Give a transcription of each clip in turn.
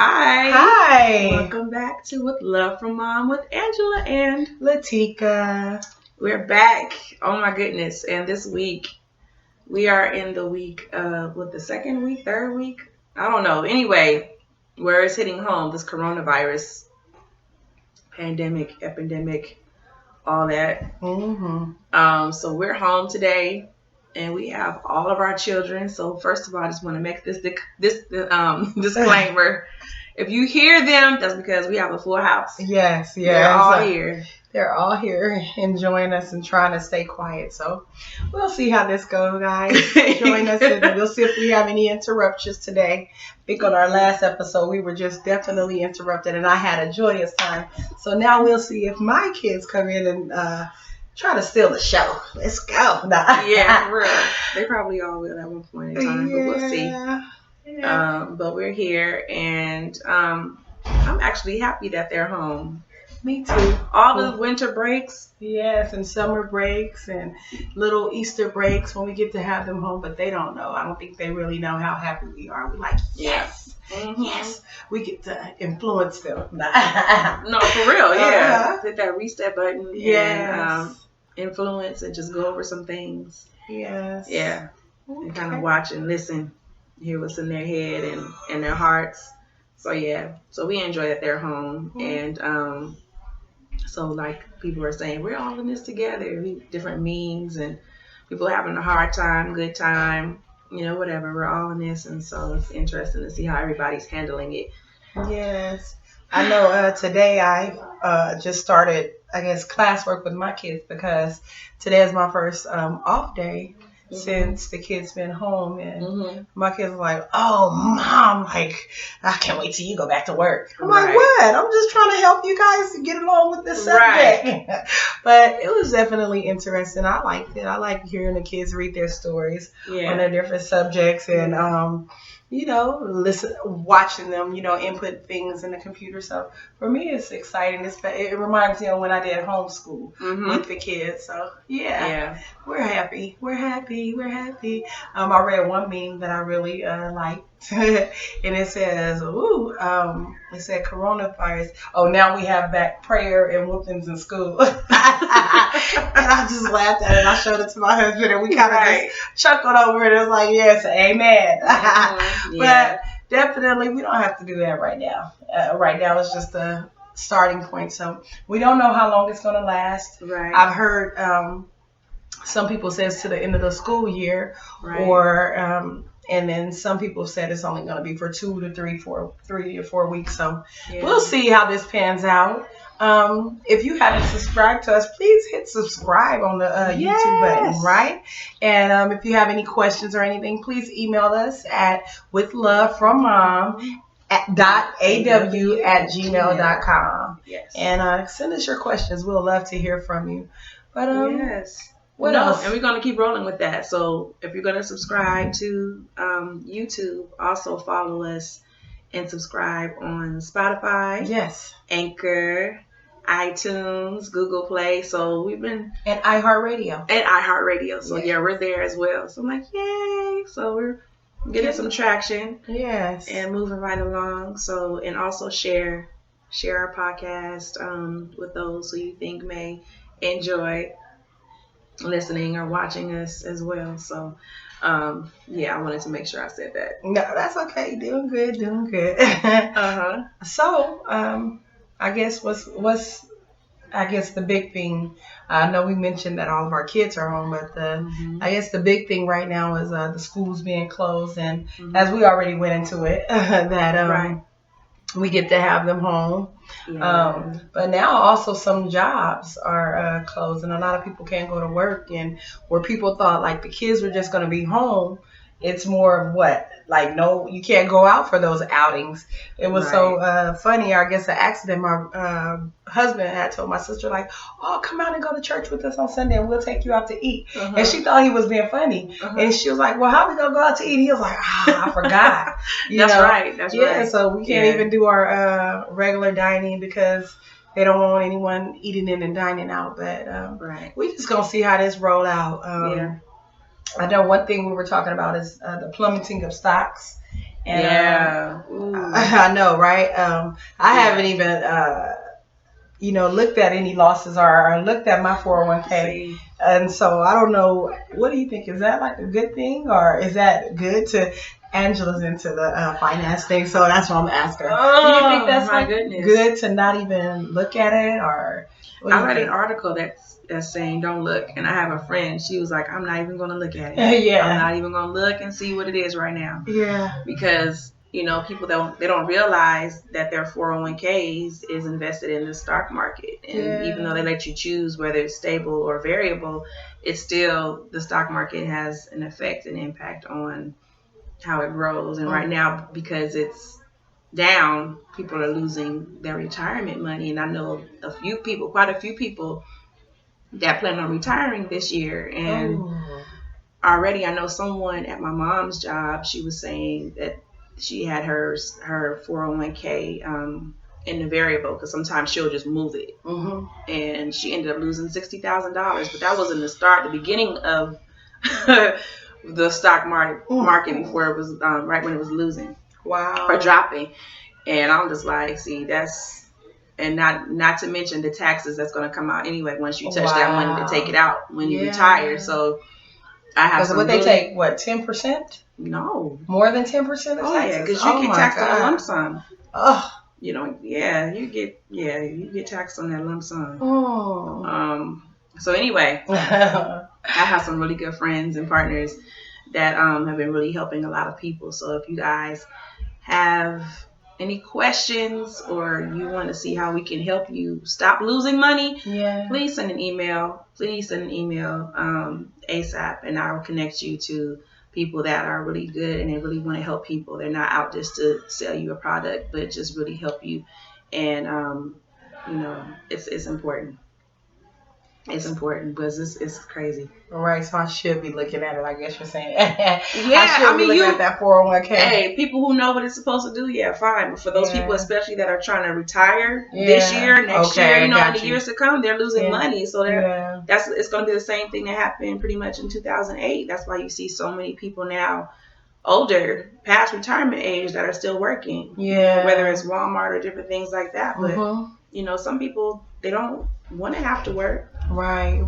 Hi. Hi. Welcome back to With Love from Mom with Angela and LaTeka. We're back. Oh my goodness. And this week, we are in the week with the second week, third week? I don't know. Anyway, where it's hitting home, this coronavirus pandemic, epidemic, all that. So we're home today. And we have all of our children. So first of all, I just want to make this disclaimer. If you hear them, that's because we have a full house. Yes. They're all here. They're all here enjoying us and trying to stay quiet. So we'll see how this goes, guys. Join us and we'll see if we have any interruptions today. I think on our last episode, we were just definitely interrupted and I had a joyous time. So now we'll see if my kids come in and try to steal the show. Let's go. Yeah, for real. They probably all will at one point in time, but we'll see. Yeah. But we're here, and I'm actually happy that they're home. Me too. All the winter breaks. Yes, and summer breaks and little Easter breaks when we get to have them home, but they don't know. I don't think they really know how happy we are. We're like, yes. Yes, we get to influence them. No, for real, yeah. Hit that reset button. Yes. And influence and just go over some things. Yes. Yeah. Okay. And kind of watch and listen, hear what's in their head and in their hearts. So yeah. So we enjoy that they're home. And so like people are saying, we're all in this together. Different memes and people having a hard time, good time, whatever. We're all in this, and so it's interesting to see how everybody's handling it. Yes. I know today I just started, I guess, classwork with my kids because today is my first off day since the kids been home, and my kids are like, oh, Mom, like, I can't wait till you go back to work. I'm like, what? I'm just trying to help you guys get along with this subject. But it was definitely interesting. I liked it. I like hearing the kids read their stories on their different subjects and watching them, input things in the computer. So for me, it's exciting. It reminds me of when I did homeschool with the kids. So yeah, we're happy. We're happy. I read one meme that I really liked. And it says, it said coronavirus. Oh, now we have back prayer and whoopings in school. And I just laughed at it. I showed it to my husband and we kind of just chuckled over it. It was like, yes, amen. But definitely we don't have to do that right now. Right now it's just a starting point. So we don't know how long it's going to last. Right. I've heard some people say it's to the end of the school year or and then some people said it's only going to be for 3 to 4 weeks. So we'll see how this pans out. If you haven't subscribed to us, please hit subscribe on the YouTube button, right? And if you have any questions or anything, please email us at withlovefrommom.aw@gmail.com. Yes. And send us your questions. We'll love to hear from you. But what else? And we're going to keep rolling with that. So if you're going to subscribe to YouTube, also follow us and subscribe on Spotify. Yes. Anchor, iTunes, GooglePlay. So we've been... And iHeart. So we're there as well. So I'm like, yay. So we're getting some traction. Yes. And moving right along. So, and also share our podcast with those who you think may enjoy listening or watching us as well. So I wanted to make sure I said that. No, that's okay. Doing good. So I guess the big thing, I know we mentioned that all of our kids are home, but I guess the big thing right now is the schools being closed, and as we already went into it, that we get to have them home. But now also some jobs are closed and a lot of people can't go to work, and where people thought like the kids were just going to be home, it's more of what? Like, no, you can't go out for those outings. It was so funny. I guess an accident. My husband had told my sister, like, oh, come out and go to church with us on Sunday and we'll take you out to eat. And she thought he was being funny. And she was like, well, how we going to go out to eat? He was like, I forgot. That's right. Yeah, so we can't even do our regular dining because they don't want anyone eating in and dining out. But we just going to see how this roll out. I know one thing we were talking about is the plummeting of stocks And yeah. I know, right? I haven't even looked at any losses or looked at my 401k. And so I don't know. What do you think? Is that like a good thing, or is that good to? Angela's into the finance thing, so that's what I'm asking. Do you think that's good to not even look at it, or? I read an article that's saying don't look, and I have a friend. She was like, I'm not even going to look at it. Yeah. I'm not even going to look and see what it is right now. Yeah. Because people don't realize that their 401ks is invested in the stock market, and even though they let you choose whether it's stable or variable, it's still the stock market has an effect and impact on how it grows. And right now, because it's down, people are losing their retirement money. And I know quite a few people that plan on retiring this year. And already I know someone at my mom's job, she was saying that she had her 401k in the variable, because sometimes she'll just move it. And she ended up losing $60,000. But that was in the beginning of the stock market before it was right when it was losing. Wow. Or dropping. And I'm just like, see, and not to mention the taxes that's going to come out anyway once you touch that money to take it out when you retire. So I have some. They take what, 10%? No, more than 10% of taxes. Yeah, because you get taxed on a lump sum. Oh, you get taxed on that lump sum. So anyway, I have some really good friends and partners that have been really helping a lot of people. So if you guys have any questions or you want to see how we can help you stop losing money, please send an email. ASAP, and I will connect you to people that are really good and they really want to help people. They're not out just to sell you a product, but just really help you. And it's important. It's important, but it's crazy. Right, so I should be looking at it, I guess you're saying. I should be looking at that 401k. Hey, people who know what it's supposed to do, fine. But for those people, especially that are trying to retire this year, next year, in the years to come, they're losing money. So it's going to be the same thing that happened pretty much in 2008. That's why you see so many people now older, past retirement age, that are still working. Whether it's Walmart or different things like that. But some people, they don't want to have to work. Right.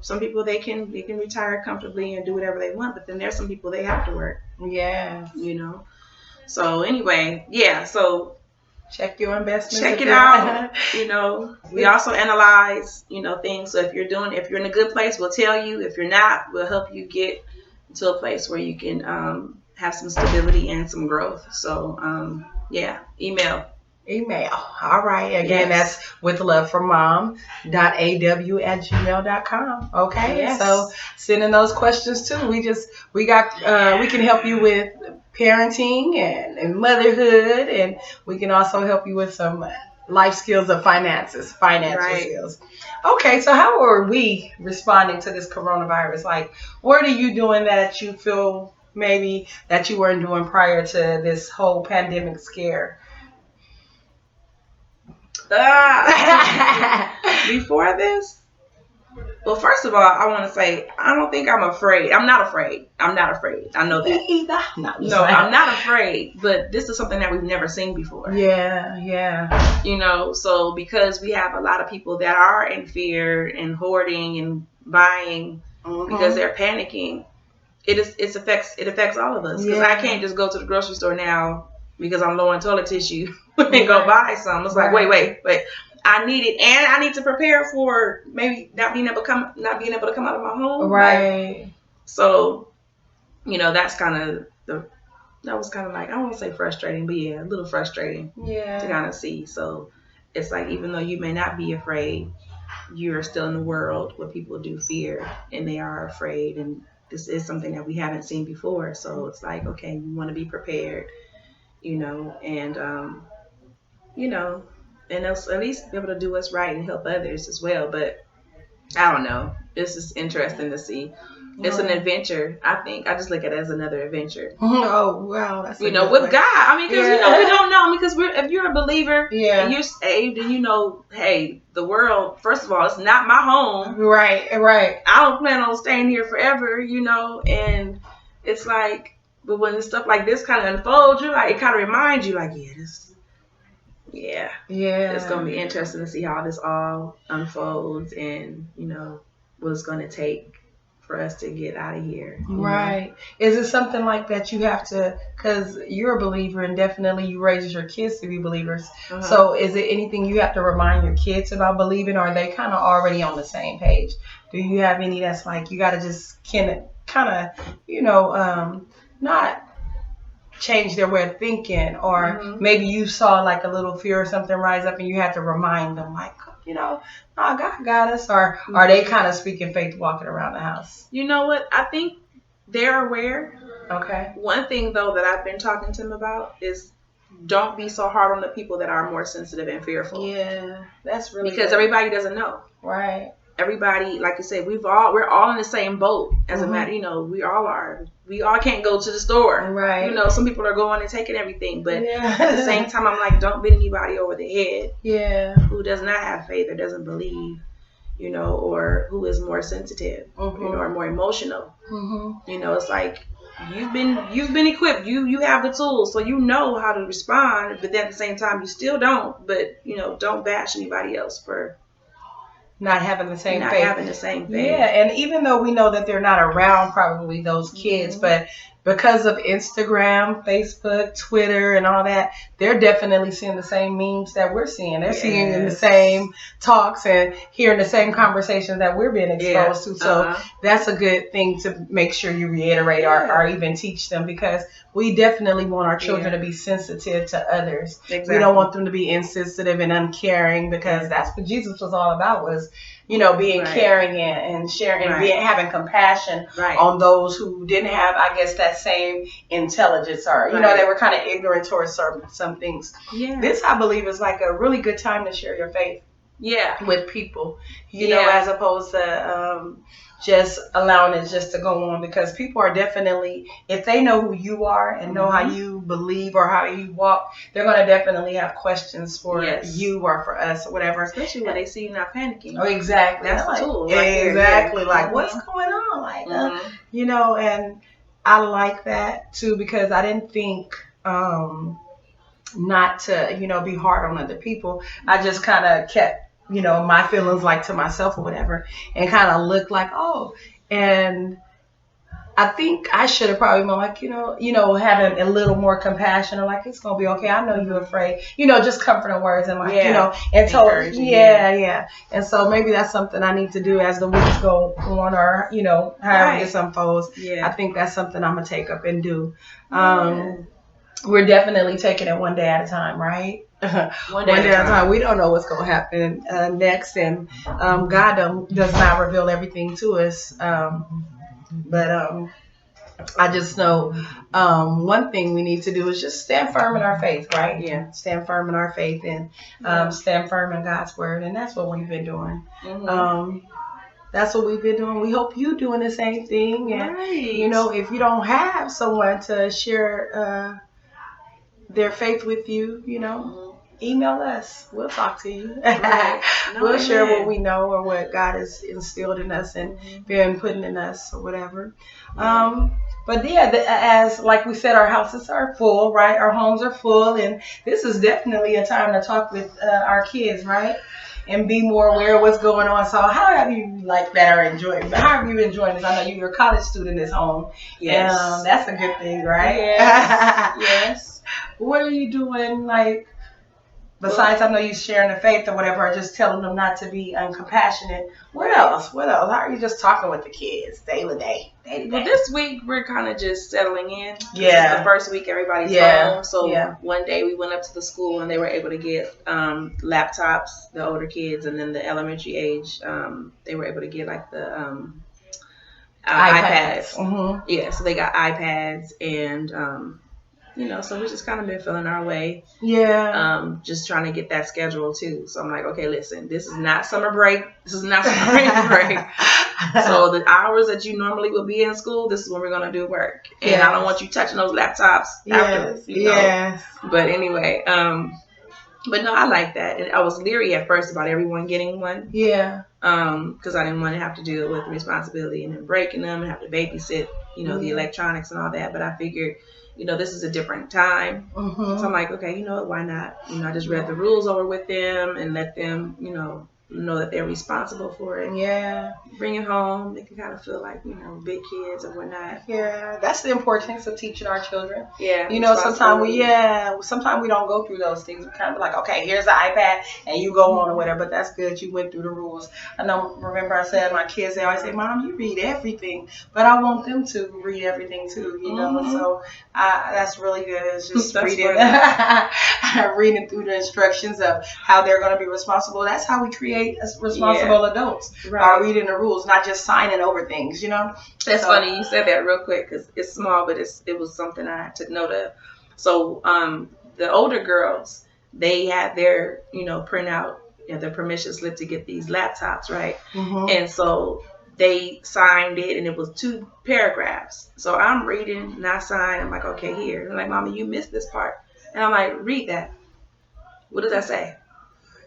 Some people they can retire comfortably and do whatever they want, but then there's some people they have to work. So anyway, so check your investments. Check it out. We also analyze, things. So if you're in a good place, we'll tell you. If you're not, we'll help you get to a place where you can have some stability and some growth. So Email. All right. Again, that's withlovefrommom.aw@gmail.com. Okay. Yes. So send in those questions too. We can help you with parenting and motherhood, and we can also help you with some life skills of financial skills. Okay. So how are we responding to this coronavirus? Like, what are you doing that you feel maybe that you weren't doing prior to this whole pandemic scare? Before this, well, first of all, I want to say I don't think I'm afraid. I'm not afraid. I know that. Either. No, I'm not afraid. But this is something that we've never seen before. Yeah. So because we have a lot of people that are in fear and hoarding and buying because they're panicking, it affects all of us. Because I can't just go to the grocery store now because I'm low on toilet tissue and go buy some. It's like, wait. I need it, and I need to prepare for maybe not being able to come out of my home. Right. So, that's kind of that was kind of like, I don't want to say frustrating, but a little frustrating. To kind of see. So it's like, even though you may not be afraid, you're still in the world where people do fear and they are afraid, and this is something that we haven't seen before. So it's like, okay, we want to be prepared. And at least be able to do what's right and help others as well. But I don't know. It's just interesting to see. It's an adventure, I think. I just look at it as another adventure. Oh, wow. That's with God. I mean, because, we don't know. I mean, because if you're a believer and you're saved and hey, the world, first of all, it's not my home. Right. I don't plan on staying here forever, and it's like, But when stuff like this kind of unfolds, you like, it kind of reminds you, like, it's gonna be interesting to see how this all unfolds, and what it's gonna take for us to get out of here. Right. Is it something like that you have to, because you're a believer and definitely you raise your kids to be believers. So is it anything you have to remind your kids about believing, or are they kind of already on the same page? Do you have any that's like you got to just kind of, not change their way of thinking, or maybe you saw like a little fear or something rise up and you had to remind them, like, oh, God got us, or are they kind of speaking faith walking around the house? You know what? I think they're aware. Okay. One thing, though, that I've been talking to them about is don't be so hard on the people that are more sensitive and fearful. Yeah, that's really because good. Everybody doesn't know. Right. Everybody, like you said, we're all in the same boat. As a matter, we all are. We all can't go to the store. Right. Some people are going and taking everything, but at the same time, I'm like, don't beat anybody over the head. Yeah. Who does not have faith or doesn't believe, or who is more sensitive, or more emotional. It's like you've been equipped. You have the tools, so you know how to respond. But then at the same time, you still don't. But don't bash anybody else for not having the same faith. Having the same faith. Yeah, and even though we know that they're not around, probably those kids, but because of Instagram, Facebook, Twitter, and all that, they're definitely seeing the same memes that we're seeing. They're seeing the same talks and hearing the same conversations that we're being exposed to. So that's a good thing to make sure you reiterate or even teach them, because we definitely want our children to be sensitive to others. Exactly. We don't want them to be insensitive and uncaring, because that's what Jesus was all about, was being caring and sharing and having compassion on those who didn't have, I guess, that same intelligence, or they were kind of ignorant towards some things. Yeah. This, I believe, is like a really good time to share your faith. Yeah. With people, as opposed to just allowing it just to go on, because people are definitely, if they know who you are and know how you believe or how you walk, they're going to definitely have questions for you or for us or whatever. Especially when they see you not panicking. Oh, exactly. That's the tool. Exactly. Like, what's going on? Like, and I like that too, because I didn't think not to, be hard on other people. I just kind of kept my feelings like to myself or whatever, and kind of looked like, and I think I should have probably been like, having a little more compassion, or like, it's going to be okay. I know you're afraid, just comforting words and like, and told, And so maybe that's something I need to do as the weeks go on, or, however this unfolds. Yeah. I think that's something I'm going to take up and do. We're definitely taking it one day at a time, right? One day at a time. We don't know what's going to happen next, and God does not reveal everything to us. But I just know one thing we need to do is just stand firm in our faith, right? Yeah, stand firm in our faith, and stand firm in God's word, and that's what we've been doing. That's what we've been doing. We hope you're doing the same thing, and if you don't have someone to share their faith with you, email us. We'll talk to you. We'll share what we know, or what God has instilled in us and been putting in us, or whatever. But as like we said, our houses are full, right? Our homes are full, and this is definitely a time to talk with our kids, right? And be more aware of what's going on. So how have you how have you enjoyed this? I know you're a college student is home. Yes. That's a good thing, right? Yes. Yes. What are you doing, besides, I know you sharing the faith or whatever, or just telling them not to be uncompassionate? What else? How are you just talking with the kids day to day? Well, this week we're kind of just settling in. Yeah. This is the first week everybody's home. So one day we went up to the school and they were able to get laptops, the older kids, and then the elementary age, they were able to get the iPads. Yeah, so they got iPads, and so we just kind of been feeling our way. Yeah. Just trying to get that schedule too. So I'm like, okay, listen, this is not summer break. This is not spring break. So the hours that you normally would be in school, this is when we're going to do work. And I don't want you touching those laptops afterwards. Yes. But anyway, But no, I like that. And I was leery at first about everyone getting one. Yeah. Because I didn't want to have to deal with the responsibility and then breaking them and have to babysit, the electronics and all that. But I figured, this is a different time. So I'm like, okay, why not? I just read the rules over with them and let them, know that they're responsible for it. Yeah. Bring it home. They can kind of feel like, big kids or whatnot. Yeah. That's the importance of teaching our children. Yeah. Sometimes we don't go through those things. We kind of like, okay, here's the iPad and you go on or whatever. But that's good. You went through the rules. Remember I said my kids, they always say, Mom, you read everything. But I want them to read everything too, So that's really good. It's just reading through the instructions of how they're going to be responsible. That's how we create as responsible adults. Right. Reading the rules, not just signing over things, That's funny you said that real quick because it's small, but it was something I took note of. So the older girls, they had their, print out their permission slip to get these laptops, right? And so they signed it and it was 2 paragraphs. So I'm reading and I sign. I'm like, okay, here. I'm like, Mama, you missed this part. And I'm like, read that. What does that say?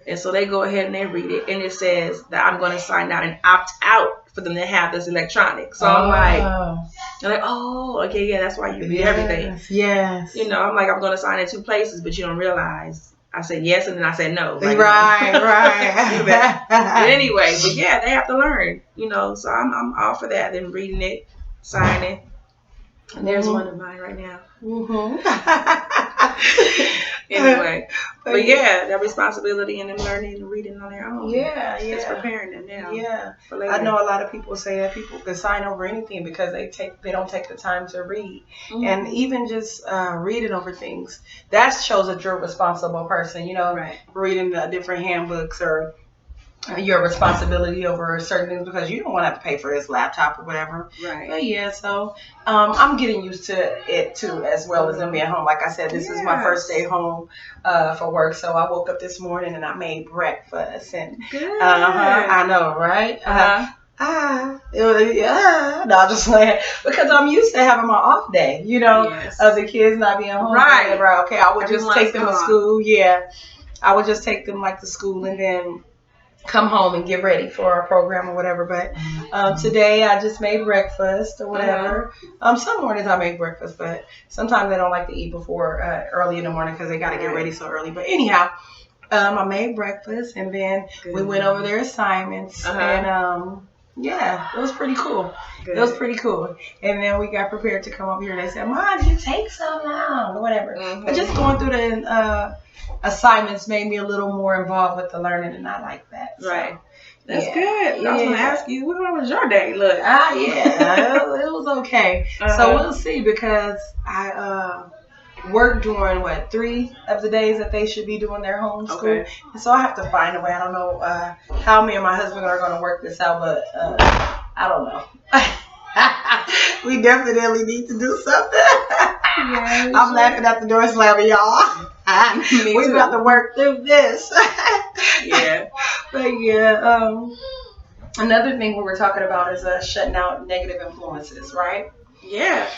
And so they go ahead and they read it, and it says that I'm going to sign out and opt out for them to have this electronic. So I'm like, oh, okay, yeah, that's why you read everything. Yes. I'm like, I'm going to sign in 2 places, but you don't realize I said yes and then I said no. Like, right. But anyway, but yeah, they have to learn. So I'm all for that. Then reading it, signing, and there's one of mine right now. Anyway, but yeah, that responsibility and them learning and reading on their own. Yeah. It's preparing them now. Yeah. I know a lot of people say that people can sign over anything because they don't take the time to read. And even just reading over things, that shows that you're a responsible person, right. Reading the different handbooks or your responsibility over certain things because you don't want to have to pay for this laptop or whatever. Right. But yeah, so I'm getting used to it too, as well as them being home. Like I said, this is my first day home for work. So I woke up this morning and I made breakfast and good. I know, right? No, I'm just like, because I'm used to having my off day, of the kids not being home. Right. Okay, I would just take them to school. Yeah, I would just take them to school and then come home and get ready for our program or whatever. But today I just made breakfast or whatever. Some mornings I make breakfast, but sometimes they don't like to eat before early in the morning because they got to get ready so early. But anyhow, I made breakfast and then we went over their assignments and it was pretty cool. Good. It was pretty cool. And then we got prepared to come over here. They said, Mom, you take so long or whatever. But just going through the assignments made me a little more involved with the learning, and I like that. So, right. That's good. I was going to ask you, what was your day? Look. It was okay. So we'll see because I work during 3 of the days that they should be doing their homeschool. Okay. And so I have to find a way. I don't know how me and my husband are going to work this out, but I don't know. We definitely need to do something. Yeah, I'm laughing at the door slamming, y'all. We got to work through this. Yeah. But yeah, another thing we were talking about is shutting out negative influences, right? Yeah.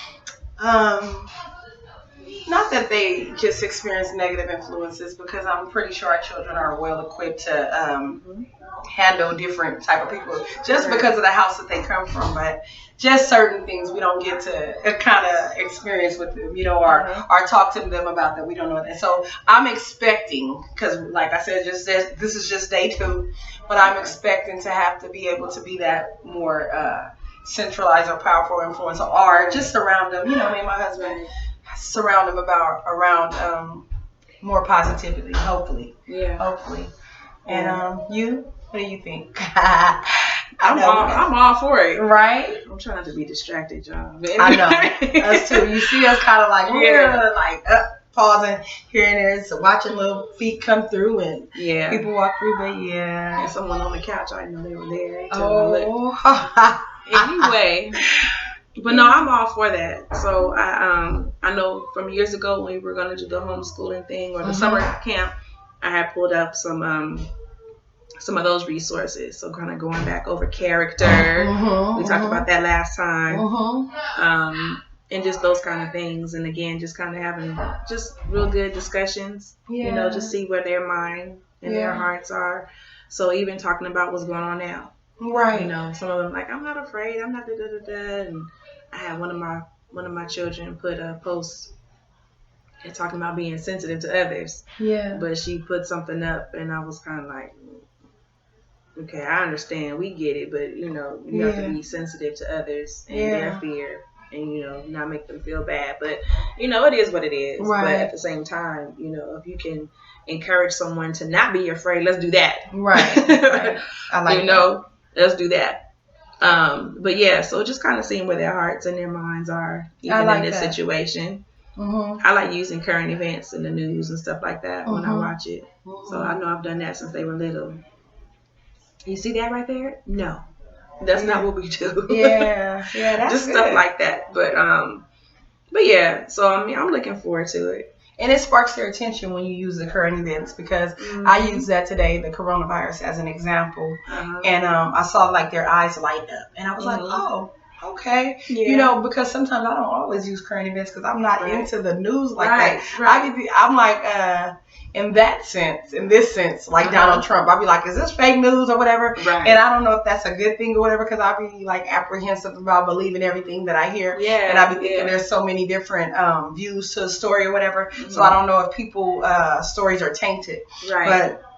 Not that they just experience negative influences, because I'm pretty sure our children are well equipped to handle different type of people just because of the house that they come from, but just certain things we don't get to kind of experience with them, or talk to them about that we don't know. And so I'm expecting, because like I said, this is just day 2, but I'm expecting to have to be able to be that more centralized or powerful influencer, or just surround them, me and my husband, surround them around more positivity, hopefully. Yeah. Hopefully. And you? What do you think? I'm all for it. Right? I'm trying not to be distracted, y'all. I know. Us too. You see us kind of like, pausing here and there, so watching little feet come through and people walk through, but and someone on the couch, I didn't know they were there. Oh. Anyway. But no, I'm all for that. So I know from years ago when we were going to do the homeschooling thing or the summer camp, I had pulled up some of those resources. So kind of going back over character. We talked about that last time. and just those kind of things. And again, just kind of having just real good discussions, just see where their mind and their hearts are. So even talking about what's going on now. Right. Some of them like, I'm not afraid, I'm not da-da-da-da. And I had one of my children put a post and talking about being sensitive to others. Yeah. But she put something up and I was kind of like, okay, I understand, we get it, but you have to be sensitive to others and their fear, and not make them feel bad. But it is what it is. Right. But at the same time, if you can encourage someone to not be afraid, let's do that. Right. Right. I like that. Let's do that. But yeah, so just kind of seeing where their hearts and their minds are, even in this situation. Mm-hmm. I like using current events in the news and stuff like that when I watch it. So I know I've done that since they were little. You see that right there? No, that's not what we do. Yeah, that's just good. Stuff like that. But yeah. So I'm looking forward to it. And it sparks their attention when you use the current events, because I used that today, the coronavirus, as an example, and I saw like their eyes light up, and I was like, oh. Okay, because sometimes I don't always use current events because I'm not into the news like that. Right. I'm like, in this sense, like Donald Trump, I'll be like, is this fake news or whatever? Right. And I don't know if that's a good thing or whatever, because I'll be like apprehensive about believing everything that I hear. Yeah. And I'll be thinking there's so many different views to the story or whatever. So I don't know if people stories are tainted. Right. But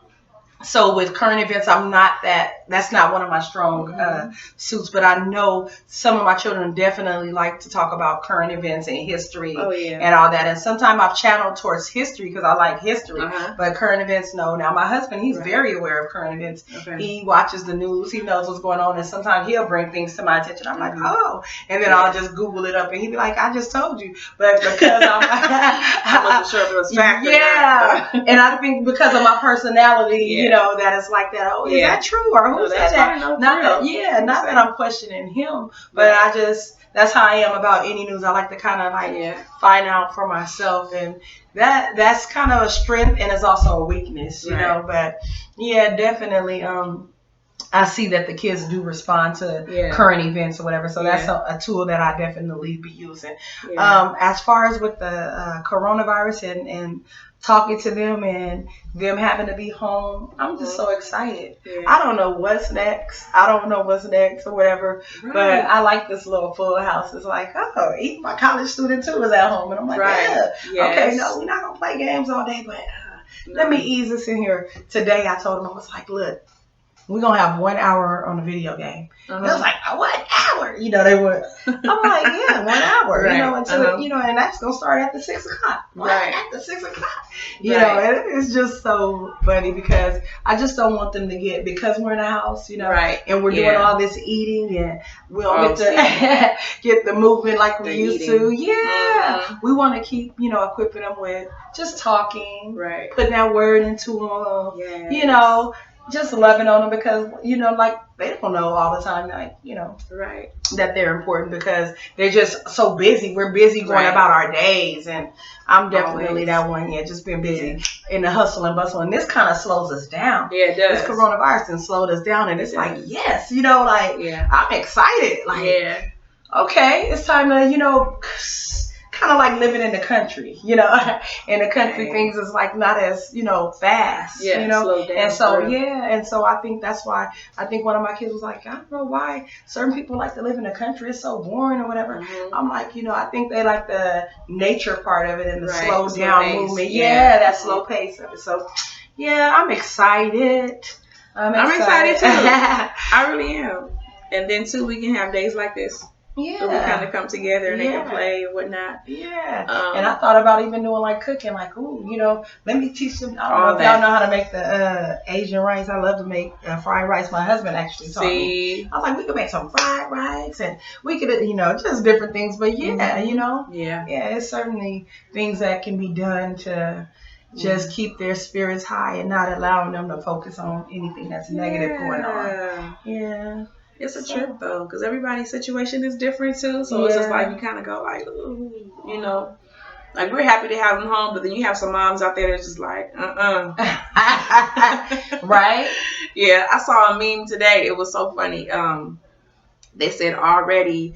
so with current events, that's not one of my strong suits, but I know some of my children definitely like to talk about current events and history and all that. And sometimes I've channeled towards history because I like history, but current events, no. Now my husband, he's very aware of current events. Okay. He watches the news. He knows what's going on. And sometimes he'll bring things to my attention. I'm like, oh, and then I'll just Google it up and he'd be like, I just told you. But because I wasn't sure if it was fact or not. And I think because of my personality, that it's like that. Oh, is that true? Or who said that? Not that I'm questioning him, but that's how I am about any news. I like to kind of find out for myself, and that's kind of a strength, and it's also a weakness, you know. But definitely. I see that the kids do respond to current events or whatever. So that's a tool that I definitely be using. Yeah. As far as with the coronavirus and talking to them and them having to be home, I'm just so excited. Yeah. I don't know what's next. Or whatever. Right. But I like this little full house. It's like, oh, even my college student too is at home. And I'm like, okay, no, we're not going to play games all day. But let me ease this in here. Today I told them, I was like, look, we're going to have 1 hour on a video game. And I was like, 1 hour? They would. I'm like, 1 hour. Right. Until, and that's going to start after 6 o'clock. Right. After 6 o'clock. You know, and it's just so funny because I just don't want them to because we're in a house, and we're doing all this eating and we don't get to get the movement like we used to. Yeah. We want to keep, equipping them with just talking, putting that word into them, just loving on them because, like they don't know all the time, like, that they're important because they're just so busy. We're busy going about our days, and I'm definitely that one. Just being busy in the hustle and bustle, and this kind of slows us down. Yeah, it does. This coronavirus has slowed us down, and it's like, I'm excited. Like, okay, it's time to, kind of like living in the country, in the country things is like not as, fast, slow down, and so, and so I think that's why I think one of my kids was like, I don't know why certain people like to live in the country. It's so boring or whatever. I'm like, I think they like the nature part of it and the slow down movement. That slow pace of it. So, I'm excited. I'm excited too. I really am. And then too, we can have days like this. Yeah. So we kind of come together and they can play and whatnot. Yeah. And I thought about even doing like cooking, like, let me teach them. I don't know if y'all know how to make the Asian rice. I love to make fried rice. My husband actually taught me. I was like, we could make some fried rice and we could, just different things. But it's certainly things that can be done to just keep their spirits high and not allowing them to focus on anything that's negative going on. Yeah. It's a trip though, because everybody's situation is different too. So it's just like you kind of go like, ooh, like we're happy to have them home, but then you have some moms out there that's just like, right? Yeah, I saw a meme today. It was so funny. They said already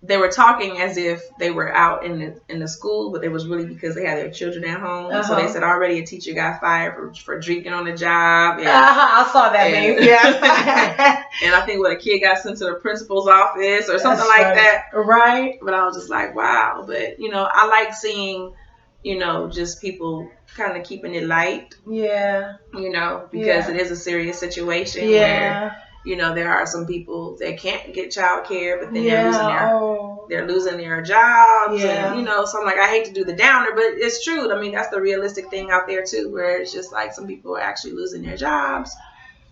they were talking as if they were out in the school, but it was really because they had their children at home. So they said already a teacher got fired for drinking on the job. And, I saw that name. Yeah. And I think a kid got sent to the principal's office or something like that. Right. But I was just like, wow. But I like seeing, just people kind of keeping it light. Yeah. Because it is a serious situation where there are some people that can't get child care, but then they're losing their jobs. Yeah. And, so I'm like, I hate to do the downer, but it's true. I mean, that's the realistic thing out there too, where it's just like some people are actually losing their jobs,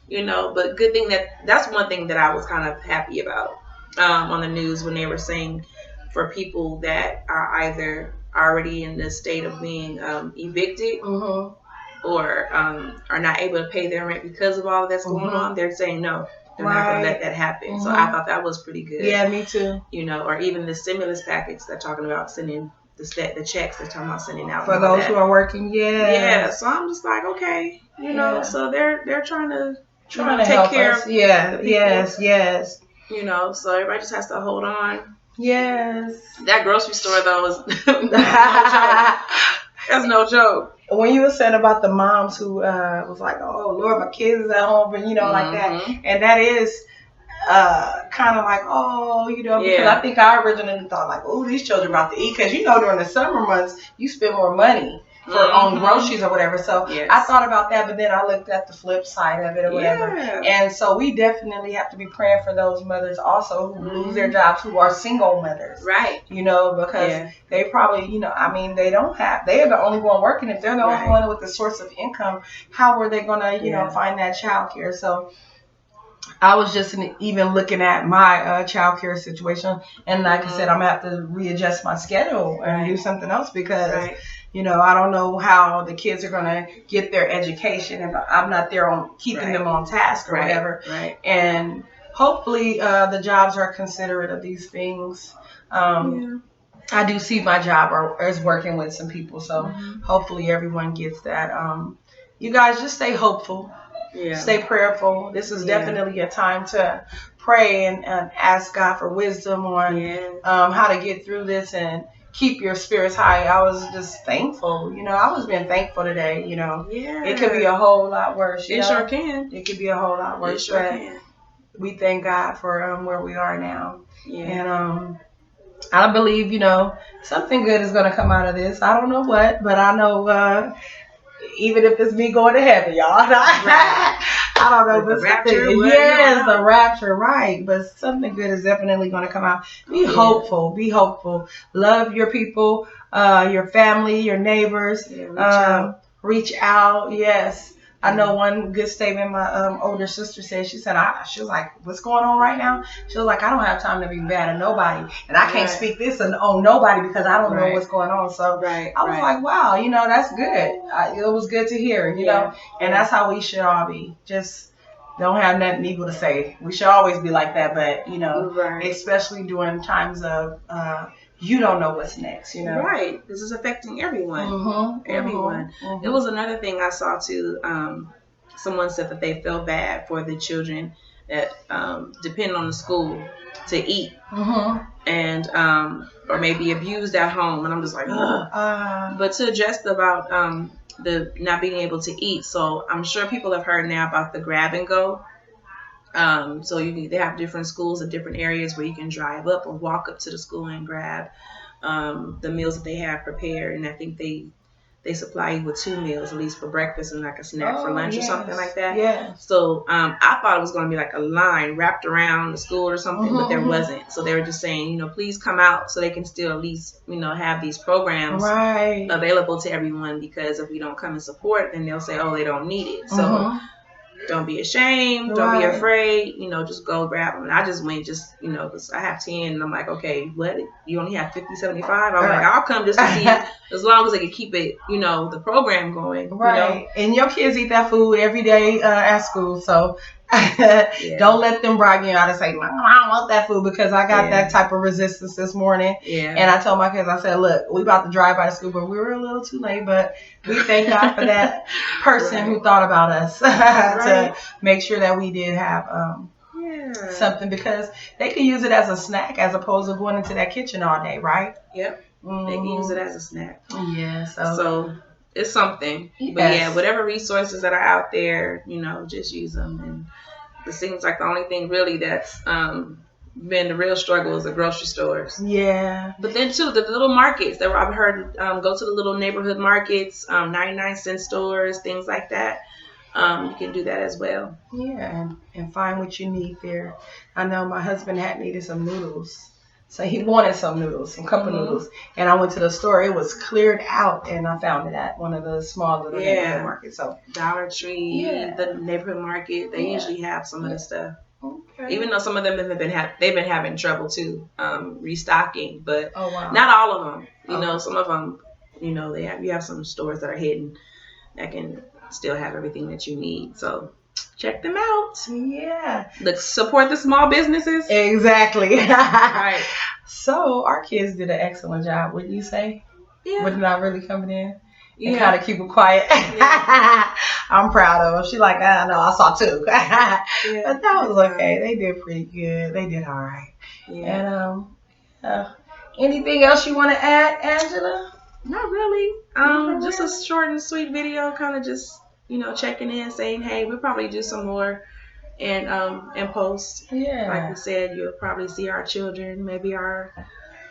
but good thing that's one thing that I was kind of happy about on the news when they were saying for people that are either already in the state of being evicted or are not able to pay their rent because of all of that's going on, they're saying no. They're not going to let that happen. So I thought that was pretty good. Yeah, me too. Or even the stimulus package they're talking about sending the checks they're talking about sending out for those who are working. Yeah. So I'm just like, okay, so they're trying to take care of the people. Yes. So everybody just has to hold on. Yes. That grocery store though is no joke. That's no joke. When you were saying about the moms who was like, oh Lord, my kids is at home, and like that, and that is kind of like, oh, because I think I originally thought like, oh, these children about to eat, because during the summer months you spend more money on groceries or whatever. So I thought about that, but then I looked at the flip side of it or whatever. Yeah. And so we definitely have to be praying for those mothers also who lose their jobs, who are single mothers. Right. Because they probably, they are the only one working. If they're the only one with the source of income, how were they going to, find that child care? So I was just even looking at my child care situation. And like I said, I'm going to have to readjust my schedule and do something else because I don't know how the kids are going to get their education if I'm not there on keeping them on task or whatever. Right. And hopefully the jobs are considerate of these things. I do see my job as working with some people. So hopefully everyone gets that. You guys just stay hopeful. Yeah. Stay prayerful. This is definitely a time to pray and ask God for wisdom on how to get through this and keep your spirits high. I was just thankful. I was being thankful today. It could be a whole lot worse. It sure can. It could be a whole lot worse. It sure can. We thank God for where we are now. Yeah. And I believe something good is going to come out of this. I don't know what, but I know even if it's me going to heaven, y'all. I don't know. But the rapture. Yes, the rapture, right. But something good is definitely going to come out. Be hopeful. Be hopeful. Love your people, your family, your neighbors. Yeah, reach out. Yes. I know one good statement my older sister said. She was like, what's going on right now? She was like, I don't have time to be mad at nobody. And I can't speak this on nobody because I don't know what's going on. So I was like, wow, that's good. It was good to hear, you know. And that's how we should all be. Just don't have nothing evil to say. We should always be like that. But, especially during times of you don't know what's next, Right. This is affecting everyone. Everyone. It was another thing I saw too. Someone said that they felt bad for the children that depend on the school to eat and or maybe abused at home. And I'm just like, ugh. But to address about the not being able to eat. So I'm sure people have heard now about the grab and go. So they have different schools in different areas where you can drive up or walk up to the school and grab the meals that they have prepared. And I think they supply you with 2 meals, at least for breakfast and like a snack for lunch or something like that. Yeah. So I thought it was going to be like a line wrapped around the school or something, but there wasn't. So they were just saying, please come out so they can still at least, have these programs available to everyone, because if we don't come and support, then they'll say, oh, they don't need it. So don't be ashamed. Don't be afraid. Just go grab them. And I just went because I have 10. And I'm like, okay, what? You only have 50, 75? I'm like, I'll come just to see as long as they can keep it, the program going. Right. And your kids eat that food every day at school. So don't let them bribe you out and say, I don't want that food, because I got that type of resistance this morning. Yeah. And I told my kids, I said, look, we about to drive by the school, but we were a little too late. But we thank God for that person who thought about us to make sure that we did have something, because they can use it as a snack as opposed to going into that kitchen all day, right? Yep. They can use it as a snack. Yeah. So it's something. Yes. But yeah, whatever resources that are out there, just use them. And it seems like the only thing really that's been the real struggle is the grocery stores. Yeah. But then too, the little markets that I've heard, go to the little neighborhood markets, 99-cent stores, things like that. You can do that as well. Yeah, and find what you need there. I know my husband had needed some noodles. So he wanted some noodles, some cup of noodles. And I went to the store. It was cleared out, and I found it at one of the small little neighborhood markets. So Dollar Tree, the neighborhood market, they usually have some of the stuff. Okay. Even though some of them they've been having trouble too, restocking, but not all of them. You know, some of them, you have some stores that are hidden that can still have everything that you need. So check them out. Yeah. Support the small businesses. Exactly. Right. So our kids did an excellent job, wouldn't you say? Yeah. With not really coming in. And kind of keep it quiet. Yeah. I'm proud of them. She like, I know, I saw two. But that was okay. They did pretty good. They did all right. Yeah. And anything else you want to add, Angela? Not really. Just a short and sweet video, kind of just checking in, saying, hey, we'll probably do some more and post. Yeah. Like we said, you'll probably see our children, maybe our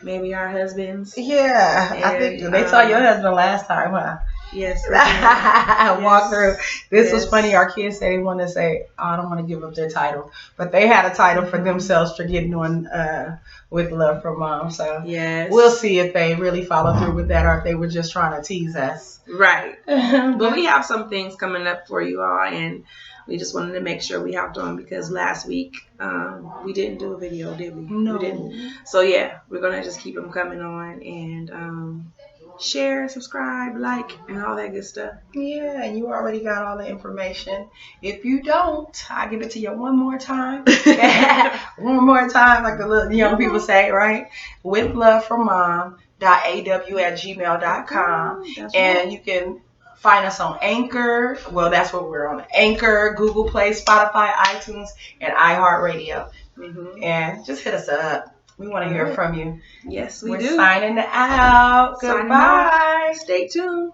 husbands. Yeah, and, I think they saw your husband last time, huh? Yes. Walk through. This was funny. Our kids say they want to say, I don't want to give up their title, but they had a title for themselves for getting on with Love from Mom. So we'll see if they really follow through with that or if they were just trying to tease us. Right. But we have some things coming up for you all, and we just wanted to make sure we hopped on because last week we didn't do a video, did we? No. We didn't. So yeah, we're gonna just keep them coming on and share, subscribe, like, and all that good stuff. Yeah, and you already got all the information. If you don't, I'll give it to you one more time. One more time, like the little young people say, right? With Love from Mom.aw@gmail.com. And you can find us on Anchor. Well, that's what we're on. Anchor, GooglePlay, Spotify, iTunes, and iHeart Radio. And just hit us up. We want to hear from you. Yes, We're do. Signing out. Goodbye. Stay tuned.